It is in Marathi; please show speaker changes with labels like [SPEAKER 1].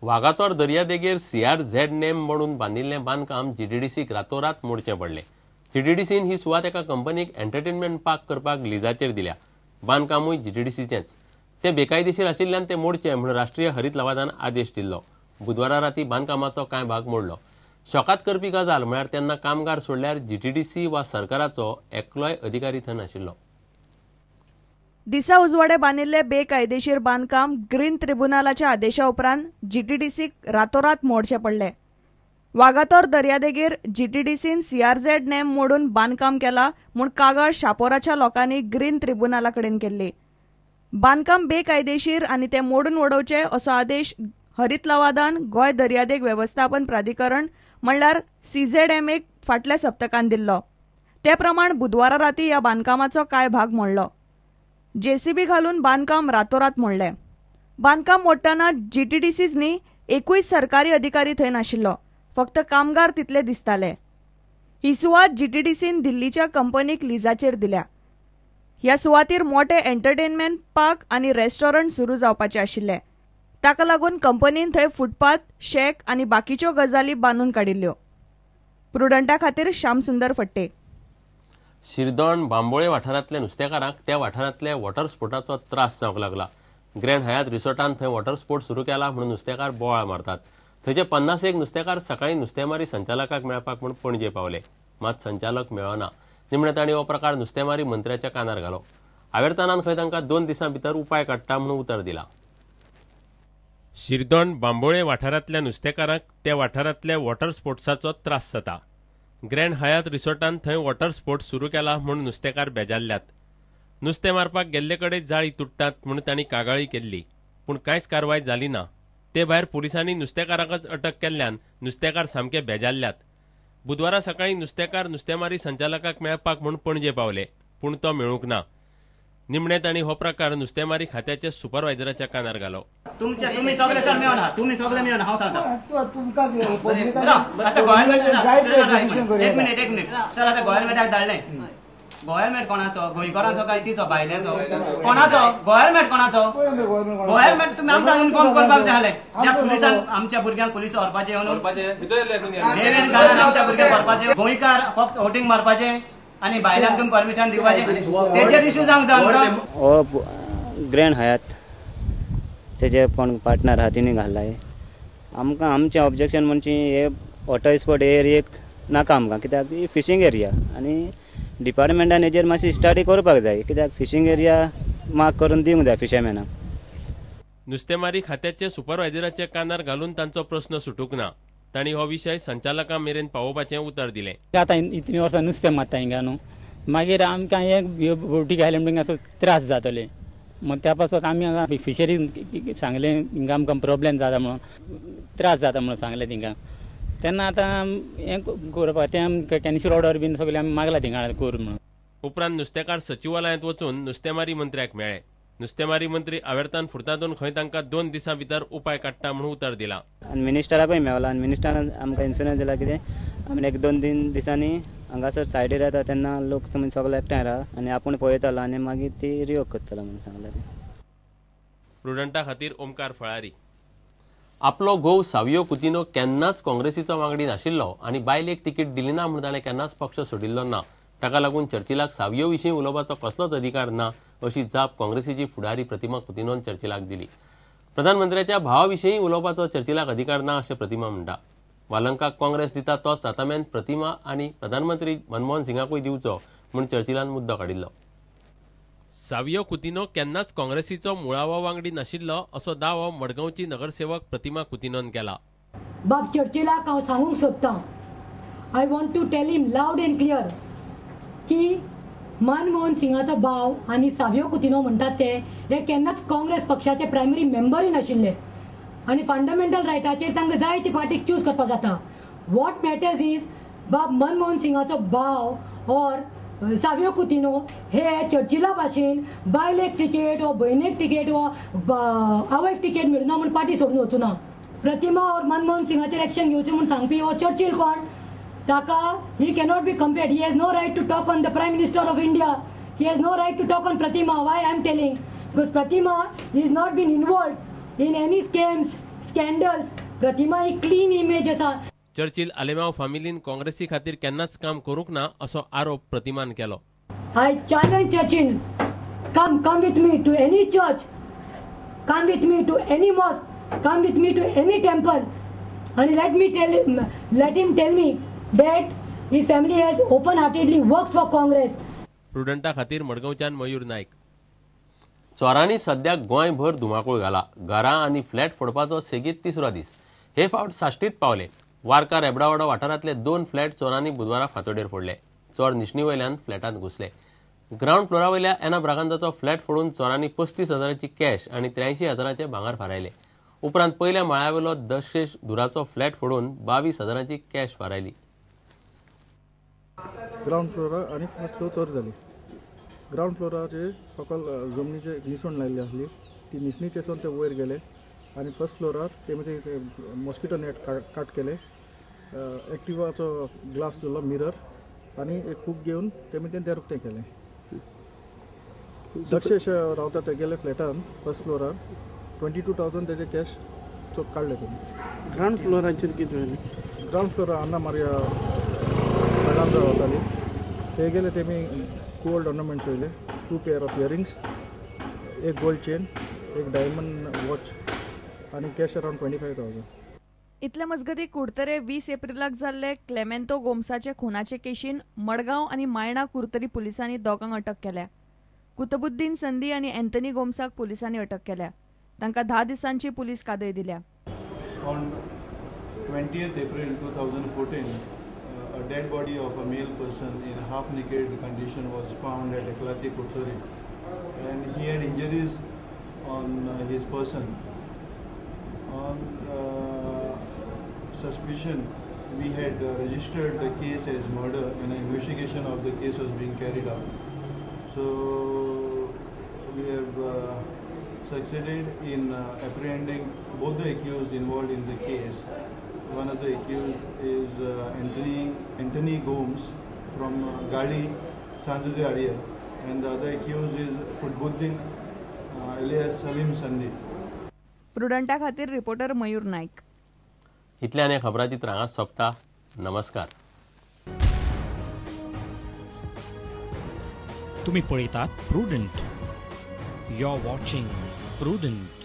[SPEAKER 1] वागातोर दर्यादेगेर CRZ नेम म्हणून बांदिल्लें बांदकाम GTDCक रातोरात मोडचें पडलें। GTDCन ही सुवात एका कंपनीक एंटरटेनमेंट पार्क करपाक लिजाचेर दिल्या। बांदकामूय GTDCचेंच। तें बेकायदेशीर आशिल्ल्यान तें मोडचें म्हूण राष्ट्रीय हरीत लवादान आदेश दिल्लो। बुधवारा राती बांदकामाचो कांय भाग मोडलो। शॉकात करपी गजाल म्हळ्यार तेन्ना कामगार सोडल्यार GTDC वा सरकाराचो एकलोय अधिकारी थंय नाशिल्लो।
[SPEAKER 2] दिसा उजवाडे बांदिल्ले बेकायदेशीर बांदकाम ग्रीन ट्रिब्युनलाच्या आदेशा उपरांत GTDCक रातोरात मोडचें पडलें। वागातोर दर्यादेगेर GTDCन CRZ नेम मोडून बांदकाम केला म्हूण कागाळ शापोराच्या लोकांनी ग्रीन ट्रिब्युनला कडेन केल्ली। बांदकाम बेकायदेशीर आनी ते मोडून उडोवचे असो आदेश हरीत लवादान गोंय दर्यादेग वेवस्थापन प्राधिकरण म्हणल्यार CZMAक फाटल्या सप्तकांत दिल्लो। ते प्रमाण बुधवारा राती ह्या बांदकामाचो कांय भाग मोडलो। JCB घालून बांदकाम रातोरात मोडलें। बांदकाम मोडटना GTDCच न्ही एकूय सरकारी अधिकारी थंय नाशिल्लो, फक्त कामगार तितले दिसताले। ही सुवात GTDCन दिल्लीच्या कंपनीक लिजाचेर दिल्या। ह्या सुवातीर मोठे एंटरटेनमेंट पार्क आनी रेस्टॉरंट सुरू जावपाचे आशिल्ले। ताका लागून कंपनीन थंय फुटपाथ, शेक आनी बाकीच्यो गजाली बांदून काडिल्ल्यो। प्रुडंटा खातीर श्यामसुंदर फट्टे।
[SPEAKER 1] शिरदोण बांबोळे वाठारांतल्या नुस्तेकारांक त्या वाठारांतल्या वॉटर स्पोर्टाचो त्रास जावंक लागला। ग्रँड हयात रिसॉर्टान थंय वॉटर स्पोर्ट सुरू केला म्हणून नुस्तेकार बोवाळ मारतात। थंयचे 51 नुस्तेकार सकाळीं नुस्तेमारी संचालकाक मेळपाक म्हूण पणजे पावले, मात संचालक मेळना। निमणे तांणी हो प्रकार नुस्तेमारी मंत्र्याच्या कानार घालो। आवेर्तानान खंय तांकां 2 दिसां भितर उपाय काडटा म्हणून उतर दिलां। शिरदोण बांबोळे वाठारांतल्या नुस्तेकारांक त्या वाठारांतल्या वॉटर स्पोर्ट्साचो त्रास जाता। ग्रँड हयात रिसॉर्टान थंय वॉटर स्पोर्ट्स सुरू केला म्हूण नुस्तेकार बेजारल्यात। नुस्तें मारपाक गेल्ले कडेन जाळी तुट्टात म्हूण तांणी कागाळी केल्ली, पूण कांयच कारवाय जाली ना। ते भायर पुलिसांनी नुस्तेकाराकच अटक केल्ल्यान नुस्तेकार सामके बेजारल्यात। बुधवारा सकाळीं नुस्तेकार नुस्तेमारी संचालकाक मेळपाक म्हूण पणजे पावले, पूण तो मेळूंक ना। निमणे तांणी हो प्रकार नुस्तेमारी खात्याच्या सुपरवायझराच्या कानार घालो।
[SPEAKER 3] तुम्ही सगळे सर मेळना, तुम्ही सगळे मेळना, हांव सांगता
[SPEAKER 4] तुमकां
[SPEAKER 3] आतां गव्हर्नमेंट एक मिनिट सर आतां गव्हर्नमेंटाक धाडलें। गव्हर्नमेंट कोणाचो? गोंयकारांचो काय तिचो भायल्याचो? कोणाचो? गव्हर्नमेंट कोणाचो? गव्हर्नमेंट तुम्ही आमकां इन्फॉर्म करपाक जाय आसलें। त्या पुलिसान आमच्या भुरग्यांक पुलीस व्हरपाचे आमच्या भुरग्यांक व्हरपाचे, गोंयकार फक्त वोटिंग मारपाचे आनी भायल्यांक तुम्ही परमिशन दिवपाचे, तेचेर इश्यू जावंक जाय।
[SPEAKER 5] हो ग्रँड हयात जे कोण पार्टनर आहा तिणी घालाय आमकां। आमचें ऑब्जेक्शन म्हणजे हे वॉटर स्पोर्ट एरियेक नाका आमकां, कित्याक ही फिशींग एरिया आनी डिपार्टमेंटान हेजेर मातशी स्टडी करपाक जाय, कित्याक फिशींग एरिया मार्क करून दिवंक जाय फिशरमॅनाक।
[SPEAKER 1] नुस्तेमारी खात्याचे सुपरवायझराचे कानार घालून तांचो प्रस्न सुटूंक ना। तांणी हो विशय संचालकां मेरेन पावोवपाचें उतर दिलें।
[SPEAKER 6] आतां इतलीं वर्सां नुस्तें मारता हिंगा न्हू, मागीर आमकां एक बोटी घायले म्हणून असो त्रास जातले। मग त्या पासून आमी हांगा फिशरीज सांगलें हिंगा आमकां प्रॉब्लेम जाता म्हणून, त्रास जाता म्हणून सांगलें तिंगा। तेन्ना आतां हें करपाक तें कॅन्सल ऑर्डर बीन सगळें आमी मागला थिंगा कर म्हणून।
[SPEAKER 1] उपरांत नुस्तेकार सचिवालयांत वचून नुस्तेमारी मंत्र्याक मेळ्ळे। नुस्तेमारी मंत्री आवेर्तान फुर्तादून खंय तांकां 2 दिसां भितर उपाय काडटा म्हणून उतर दिलां।
[SPEAKER 5] आनी मिनिस्टराकूय मेळ्ळो आनी मिनिस्टरान आमकां इन्शुरन्स दिला कितें आमी 1-2 दिसांनी हांगासर सायडीर येता तेन्ना लोक तुमी सगळे एकठांय राहा आनी आपूण पळयतलो आनी मागीर ती रिओक करतलो म्हणून सांगलें।
[SPEAKER 1] प्रुडंटा खातीर ओमकार फळारी। आपलो घोव सावियो कुतिनो केन्नाच काँग्रेसीचो वांगडी नाशिल्लो आनी बायलेक तिकीट दिली ना म्हूण ताणें केन्नाच पक्ष सोडिल्लो ना। ताका लागून चर्चिलाक सावियो विशीं उलोवपाचो कसलोच अधिकार ना अशी जाप काँग्रेसीची फुडारी प्रतिमा कुतिनोन चर्चिलाक दिली। प्रधानमंत्र्याच्या भावा विशीं उलोवपाचो चर्चिलाक अधिकार ना अशें प्रतिमा म्हणटा। वालंकाक काँग्रेस दिता तोच तातामेंत प्रतिमा आनी प्रधानमंत्री मनमोहन सिंगाकूय दिवचो म्हूण चर्चिलान मुद्दो काडिल्लो। सावियो कुतिनो केन्नाच काँग्रेसीचो मुळावो वांगडी नाशिल्लो असो दावो मडगांवची नगरसेवक प्रतिमा कुतिनोन केला।
[SPEAKER 7] बाब चर्चिलाक हांव सांगूंक सोदतां, I want to tell him loud and clear की मनमोहन सिंगाचो भाव आनी सावियो कुतिनो म्हणटात ते हे केन्नाच काँग्रेस पक्षाचे प्रायमरी मेंबरय नाशिल्ले आनी फंडामेंटल रायटाचेर तांकां जाय ती पार्टीक चूज करपाक जाता। वॉट मॅटर्स इज बाब मनमोहन सिंगाचो भाव और सावियो कुतिनो हे चर्चिला भाशेन बायलेक तिकेट वा भयणेक तिकेट वा आवयक तिकेट मेळना म्हूण पार्टी सोडून वचूना। प्रतिमा और मनमोहन सिंगाचेर एक्शन घेवचें म्हूण सांगपी और चर्चिल कोण ताका he cannot be compared. He has no right to talk on the Prime Minister of India. He has no right to talk on Pratima. Why I am telling? Because Pratima is not been involved in any scams scandals प्रतिमा ही क्लीन इमेज आसा.
[SPEAKER 1] चर्चिल आलेमांव फामिलीन काँग्रेसी खातीर केन्नाच काम करूंक ना असो आरोप प्रतिमान केलो.
[SPEAKER 7] I challenge Churchill, come with me to any church, come with me to any mosque, come with me to any temple, and let him tell me that his family has open-heartedly worked for Congress.
[SPEAKER 1] प्रुडंटा खातीर मडगांवच्यान मयूर नायक. चोरांनी सध्या गोंयभर धुमाकूळ घाला. घरां आनी फ्लॅट फोडपाचो सेगीत तिसरो दीस. हे फावट साश्टीत पावले. वार्का रेबडावाडो वाठारांतले 2 फ्लॅट चोरांनी बुधवारा फांतोडेर फोडले. चोर निशणी वयल्यान फ्लॅटांत घुसले. ग्राउंड फ्लोरा वयल्या एना ब्रागांजाचो फ्लॅट फोडून चोरांनी 35,000ची कॅश आनी 83,000चे भांगर फारायले. उपरांत पयल्या माळ्यावेलो दशेश दुराचो फ्लॅट फोडून 22,000ची कॅश फारायली.
[SPEAKER 4] ग्राउंड फ्लोरा आणि फर्स्ट फ्लोर चोरी जाली. ग्राउंड फ्लोराचेर सकल जमनीचे निसवण लायिल्ली आसली. ती निसणीचेसून ते वयर गेले आणि फर्स्ट फ्लोरार ते मॉस्किटो नेट काट केले. एक्टिवाचो ग्लास दिलो, मिरर आणि एक खूब घेवन ते रुकतें केलें. दक्षेश रावता ते गेले फ्लॅटान फर्स्ट फ्लोरार 22,000 तेजे कॅश काडले तेमी.
[SPEAKER 8] ग्राउंड फ्लोराचेर कितें जालें?
[SPEAKER 4] ग्राउंड फ्लोरार अन्ना मारिया रावताली ते गेले. तेमी गोल्ड ऑर्नामेंट्स वयले 2 पेअर ऑफ इयरिंग्स, एक गोल्ड चेन, एक डायमंड वॉच आणि कॅश अराउंड 25,000.
[SPEAKER 2] इतले मजगती कुडतरे 20 एप्रिलाक जाल्ले क्लेमेंतो गोमसाचे खुनाचे केशीन मडगांव आनी मायणा कुर्तरी पुलिसांनी दोगांक अटक केल्या. कुतबुद्दीन संदी आनी एंथनी गोमसाक पुलिसांनी अटक केल्या. तांकां 10 दिसांची पुलीस कादय दिल्या.
[SPEAKER 9] On 20th April 2014, a dead body of a male person in a half-naked condition was found at Eklati Kurturi, and he had injuries on his person. On suspicion, we had registered the case as murder, and an investigation of the case was being carried out. So we have succeeded in apprehending both the accused involved in the case. One of the accused is Anthony Gomes from Gadi, San Jose area, and the other accused is Qutbuddin alias Salim Sandi.
[SPEAKER 2] प्रुडंटा खातीर रिपोर्टर मयूर नायक.
[SPEAKER 1] इतल्यान हे खबराचित्र हांगा सोंपता. नमस्कार.
[SPEAKER 10] तुम्ही पळयतात Prudent. You are watching prudent.